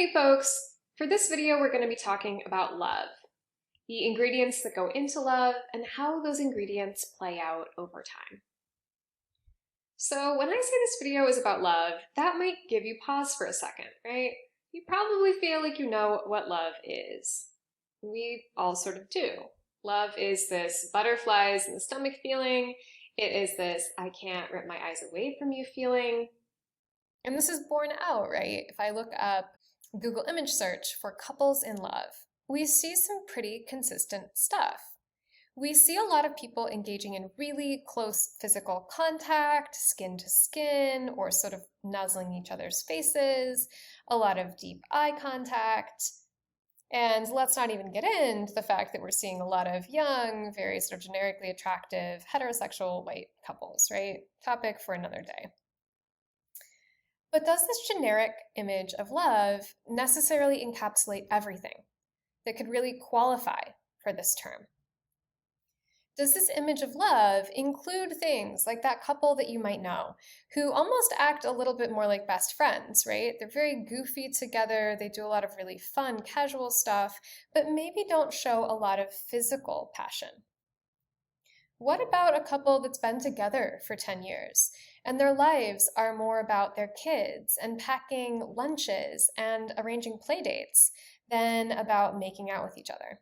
Hey folks! For this video, we're going to be talking about love, the ingredients that go into love, and how those ingredients play out over time. So when I say this video is about love, that might give you pause for a second, right? You probably feel like you know what love is. We all sort of do. Love is this butterflies in the stomach feeling. It is this I can't rip my eyes away from you feeling. And this is borne out, right? If I look up Google image search for couples in love, we see some pretty consistent stuff. We see a lot of people engaging in really close physical contact, skin to skin, or sort of nuzzling each other's faces, a lot of deep eye contact. And let's not even get into the fact that we're seeing a lot of young, very sort of generically attractive, heterosexual white couples, right? Topic for another day. But does this generic image of love necessarily encapsulate everything that could really qualify for this term? Does this image of love include things like that couple that you might know who almost act a little bit more like best friends, right? They're very goofy together, they do a lot of really fun, casual stuff, but maybe don't show a lot of physical passion? What about a couple that's been together for 10 years and their lives are more about their kids and packing lunches and arranging play dates than about making out with each other?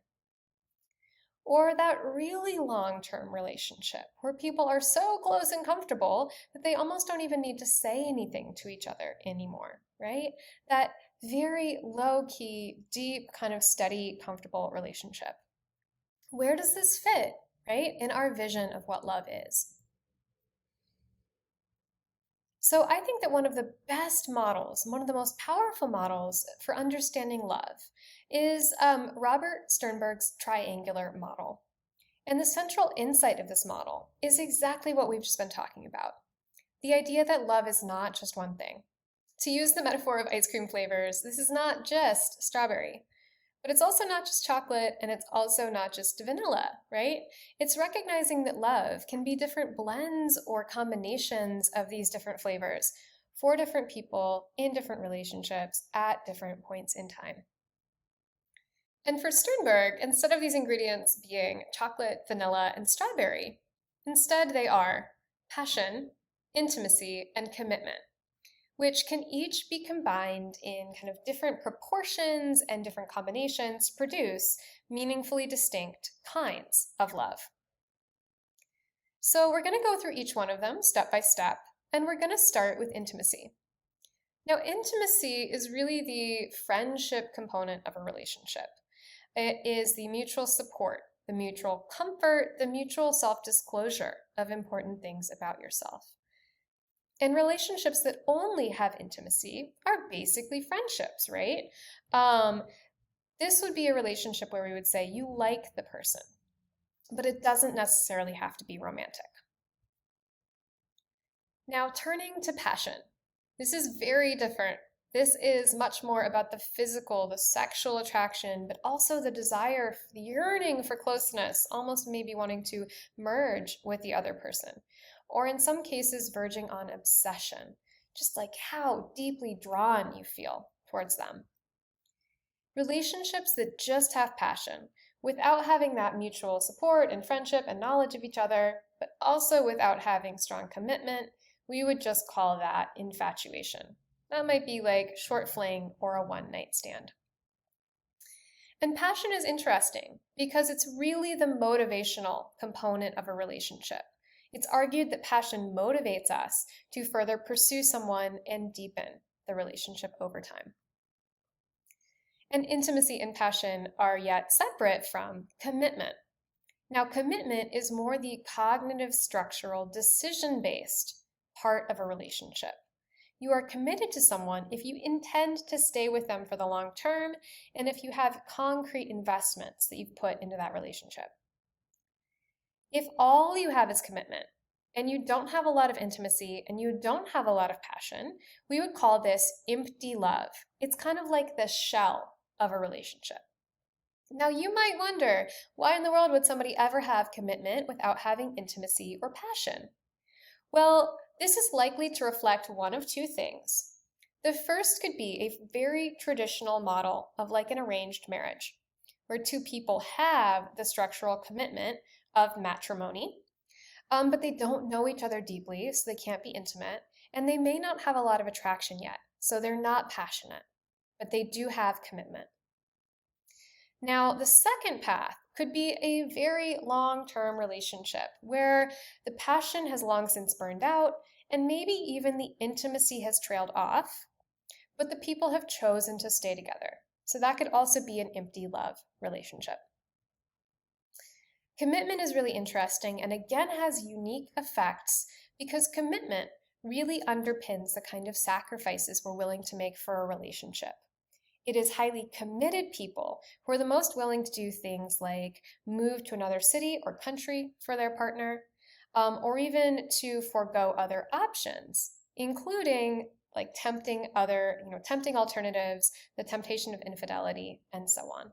Or that really long-term relationship where people are so close and comfortable that they almost don't even need to say anything to each other anymore, right? That very low-key, deep, kind of steady, comfortable relationship. Where does this fit, right, in our vision of what love is? So I think that one of the best models, one of the most powerful models for understanding love is Robert Sternberg's triangular model. And the central insight of this model is exactly what we've just been talking about. The idea that love is not just one thing. To use the metaphor of ice cream flavors, this is not just strawberry. But it's also not just chocolate, and it's also not just vanilla, right? It's recognizing that love can be different blends or combinations of these different flavors for different people in different relationships at different points in time. And for Sternberg, instead of these ingredients being chocolate, vanilla, and strawberry, instead they are passion, intimacy, and commitment, which can each be combined in kind of different proportions and different combinations to produce meaningfully distinct kinds of love. So we're going to go through each one of them step by step, and we're going to start with intimacy. Now, intimacy is really the friendship component of a relationship. It is the mutual support, the mutual comfort, the mutual self-disclosure of important things about yourself. And relationships that only have intimacy are basically friendships, right? This would be a relationship where we would say you like the person, but it doesn't necessarily have to be romantic. Now, turning to passion. This is very different. This is much more about the physical, the sexual attraction, but also the desire, the yearning for closeness, almost maybe wanting to merge with the other person. Or in some cases, verging on obsession, just like how deeply drawn you feel towards them. Relationships that just have passion, without having that mutual support and friendship and knowledge of each other, but also without having strong commitment, we would just call that infatuation. That might be like short fling or a one-night stand. And passion is interesting because it's really the motivational component of a relationship. It's argued that passion motivates us to further pursue someone and deepen the relationship over time. And intimacy and passion are yet separate from commitment. Now, commitment is more the cognitive, structural, decision-based part of a relationship. You are committed to someone if you intend to stay with them for the long term and if you have concrete investments that you've put into that relationship. If all you have is commitment, and you don't have a lot of intimacy, and you don't have a lot of passion, we would call this empty love. It's kind of like the shell of a relationship. Now you might wonder, why in the world would somebody ever have commitment without having intimacy or passion? Well, this is likely to reflect one of two things. The first could be a very traditional model of like an arranged marriage, where two people have the structural commitment of matrimony, but they don't know each other deeply, so they can't be intimate, and they may not have a lot of attraction yet, so they're not passionate, but they do have commitment. Now, the second path could be a very long term relationship where the passion has long since burned out and maybe even the intimacy has trailed off, but the people have chosen to stay together. So that could also be an empty love relationship. Commitment is really interesting and again has unique effects because commitment really underpins the kind of sacrifices we're willing to make for a relationship. It is highly committed people who are the most willing to do things like move to another city or country for their partner, or even to forego other options, including like tempting alternatives, the temptation of infidelity, and so on.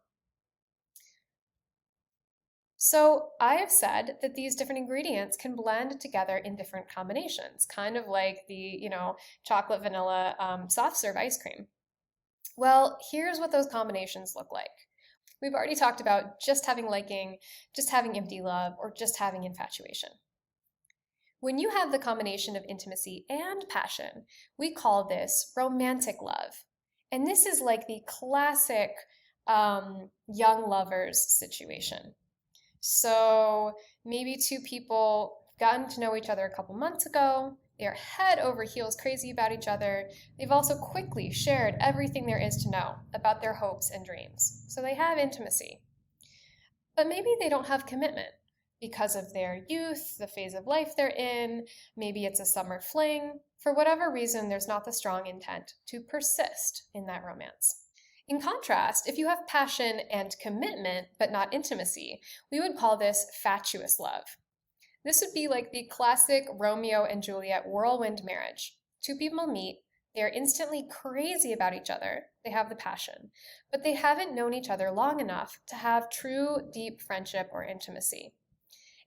So I have said that these different ingredients can blend together in different combinations, kind of like the, chocolate vanilla soft serve ice cream. Well, here's what those combinations look like. We've already talked about just having liking, just having empty love, or just having infatuation. When you have the combination of intimacy and passion, we call this romantic love. And this is like the classic young lovers situation. So maybe two people gotten to know each other a couple months ago. They are head over heels crazy about each other. They've also quickly shared everything there is to know about their hopes and dreams. So they have intimacy. But maybe they don't have commitment because of their youth, the phase of life they're in. Maybe it's a summer fling. For whatever reason, there's not the strong intent to persist in that romance. In contrast, if you have passion and commitment, but not intimacy, we would call this fatuous love. This would be like the classic Romeo and Juliet whirlwind marriage. Two people meet, they are instantly crazy about each other, they have the passion, but they haven't known each other long enough to have true, deep friendship or intimacy.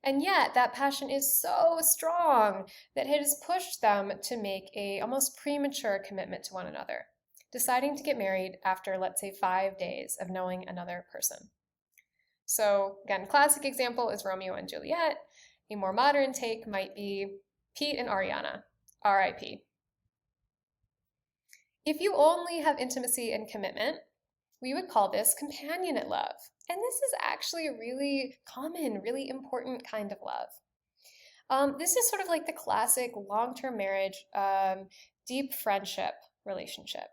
And yet, that passion is so strong that it has pushed them to make a almost premature commitment to one another, deciding to get married after, let's say, 5 days of knowing another person. So, again, classic example is Romeo and Juliet. A more modern take might be Pete and Ariana, RIP. If you only have intimacy and commitment, we would call this companionate love. And this is actually a really common, really important kind of love. This is sort of like the classic long-term marriage, deep friendship relationship,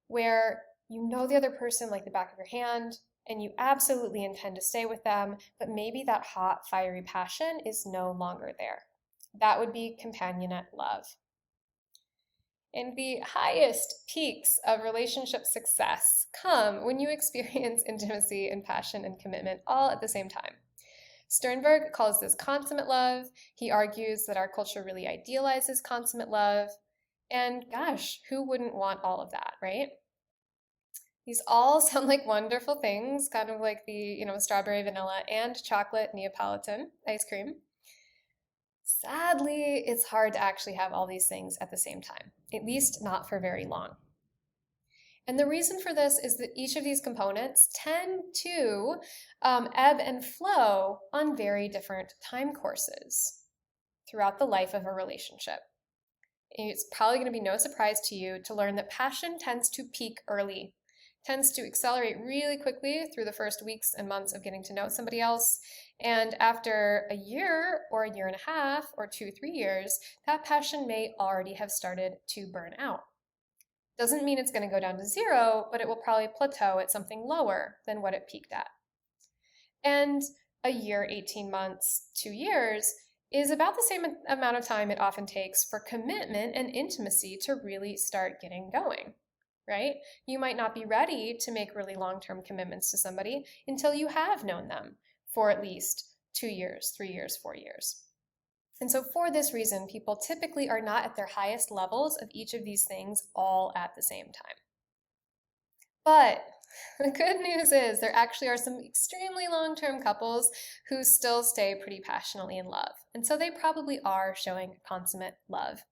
where you know the other person like the back of your hand, and you absolutely intend to stay with them, but maybe that hot, fiery passion is no longer there. That would be companionate love. And the highest peaks of relationship success come when you experience intimacy and passion and commitment all at the same time. Sternberg calls this consummate love. He argues that our culture really idealizes consummate love. And gosh, who wouldn't want all of that, right? These all sound like wonderful things, kind of like the, strawberry vanilla and chocolate Neapolitan ice cream. Sadly, it's hard to actually have all these things at the same time, at least not for very long. And the reason for this is that each of these components tend to ebb and flow on very different time courses throughout the life of a relationship. It's probably going to be no surprise to you to learn that passion tends to peak early, tends to accelerate really quickly through the first weeks and months of getting to know somebody else. And after a year or a year and a half or 2-3 years, that passion may already have started to burn out. Doesn't mean it's going to go down to zero, but it will probably plateau at something lower than what it peaked at. And a year, 18 months, 2 years is about the same amount of time it often takes for commitment and intimacy to really start getting going. Right? You might not be ready to make really long-term commitments to somebody until you have known them for at least 2 years, 3 years, 4 years. And so for this reason, people typically are not at their highest levels of each of these things all at the same time. But the good news is there actually are some extremely long-term couples who still stay pretty passionately in love. And so they probably are showing consummate love.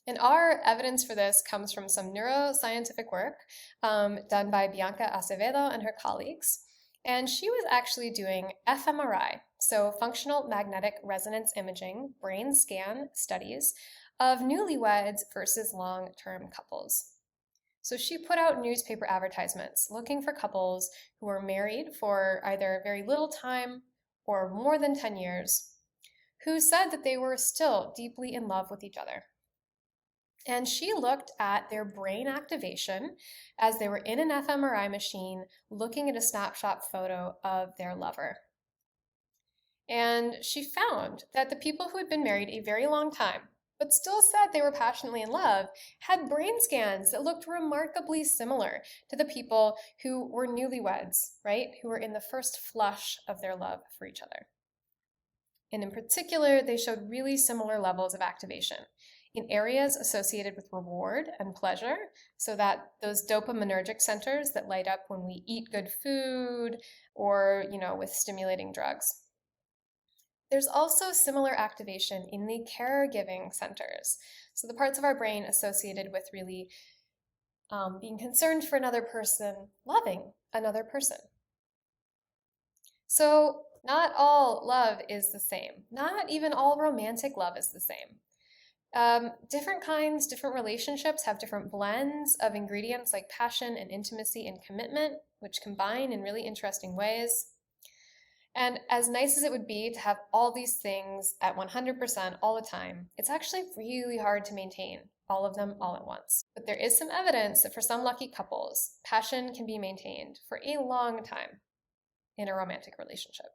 And our evidence for this comes from some neuroscientific work done by Bianca Acevedo and her colleagues. And she was actually doing fMRI, so functional magnetic resonance imaging, brain scan studies of newlyweds versus long term couples. So she put out newspaper advertisements looking for couples who were married for either very little time or more than 10 years, who said that they were still deeply in love with each other. And she looked at their brain activation as they were in an fMRI machine looking at a snapshot photo of their lover. And she found that the people who had been married a very long time, but still said they were passionately in love, had brain scans that looked remarkably similar to the people who were newlyweds, right? Who were in the first flush of their love for each other. And in particular, they showed really similar levels of activation in areas associated with reward and pleasure, so that those dopaminergic centers that light up when we eat good food or, with stimulating drugs. There's also similar activation in the caregiving centers, so the parts of our brain associated with really being concerned for another person, loving another person. So not all love is the same. Not even all romantic love is the same. Different kinds, different relationships have different blends of ingredients like passion and intimacy and commitment, which combine in really interesting ways. And as nice as it would be to have all these things at 100% all the time, it's actually really hard to maintain all of them all at once. But there is some evidence that for some lucky couples, passion can be maintained for a long time in a romantic relationship.